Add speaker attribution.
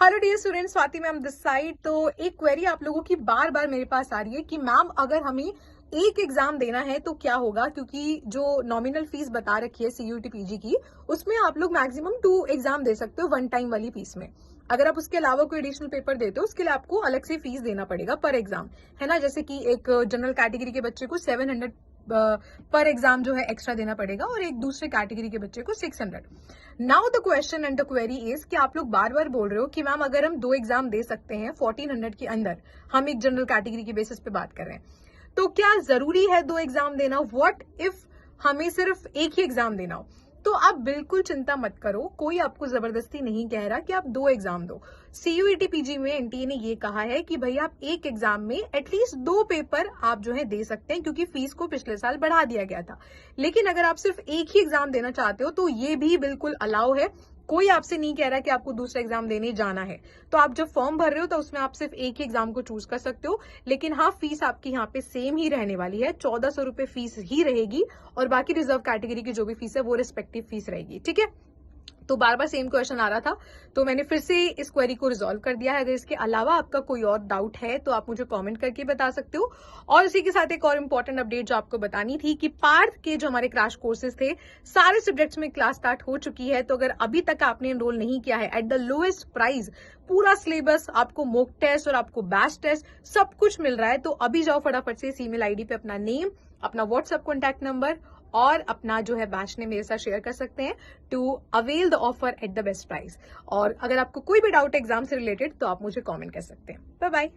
Speaker 1: Hello dear student, Swati ma'am this side. तो एक query आप लोगों की बार बार मेरे पास आ रही है कि मैम अगर हमें एक एग्जाम देना है तो क्या होगा, क्योंकि जो नॉमिनल फीस बता रखी है सीयूटी पीजी की, उसमें आप लोग मैक्सिमम 2 एग्जाम दे सकते हो वन टाइम वाली फीस में। अगर आप उसके अलावा कोई एडिशनल पेपर देते हो उसके लिए आपको अलग से फीस देना पड़ेगा पर एग्जाम, है ना। जैसे कि एक जनरल कैटेगरी के बच्चे को 700 पर एग्जाम जो है एक्स्ट्रा देना पड़ेगा और एक दूसरे कैटेगरी के बच्चे को 600। Now the question and the query is कि आप लोग बार बार बोल रहे हो कि मैम अगर हम 2 एग्जाम दे सकते हैं 1400 के अंदर, हम एक जनरल कैटेगरी के बेसिस पे बात कर रहे हैं, तो क्या जरूरी है 2 एग्जाम देना? व्हाट इफ हमें सिर्फ एक ही एग्जाम देना हो? तो आप बिल्कुल चिंता मत करो, कोई आपको जबरदस्ती नहीं कह रहा कि आप 2 एग्जाम दो। सीयूईटी पीजी में एनटीए ने ये कहा है कि भाई आप एक एग्जाम में एटलीस्ट 2 पेपर आप जो है दे सकते हैं, क्योंकि फीस को पिछले साल बढ़ा दिया गया था। लेकिन अगर आप सिर्फ एक ही एग्जाम देना चाहते हो तो ये भी बिल्कुल अलाउ है। कोई आपसे नहीं कह रहा कि आपको दूसरा एग्जाम देने जाना है। तो आप जब फॉर्म भर रहे हो तो उसमें आप सिर्फ एक ही एग्जाम को चूज कर सकते हो। लेकिन हाँ, फीस आपकी यहाँ पे सेम ही रहने वाली है, 1400 रुपए फीस ही रहेगी और बाकी रिजर्व कैटेगरी की जो भी फीस है वो रिस्पेक्टिव फीस रहेगी। ठीक है, तो बार बार सेम क्वेश्चन आ रहा था तो मैंने फिर से इस क्वेरी को रिजॉल्व कर दिया है। अगर इसके अलावा आपका कोई और डाउट है तो आप मुझे कमेंट करके बता सकते हो। और इसी के साथ एक और इम्पोर्टेंट अपडेट जो आपको बतानी थी कि पार्थ के जो हमारे क्रैश कोर्सेज थे, सारे सब्जेक्ट्स में क्लास स्टार्ट हो चुकी है। तो अगर अभी तक आपने एनरोल नहीं किया है, एट द लोएस्ट प्राइस पूरा सिलेबस, आपको मॉक टेस्ट और आपको बैच टेस्ट सब कुछ मिल रहा है। तो अभी जाओ फटाफट से इस ईमेल आईडी पे अपना नेम, अपना व्हाट्सएप कॉन्टैक्ट नंबर और अपना जो है बैच ने मेरे साथ शेयर कर सकते हैं to avail the offer at the best price. और अगर आपको कोई भी डाउट एग्जाम से रिलेटेड तो आप मुझे कमेंट कर सकते हैं। Bye bye.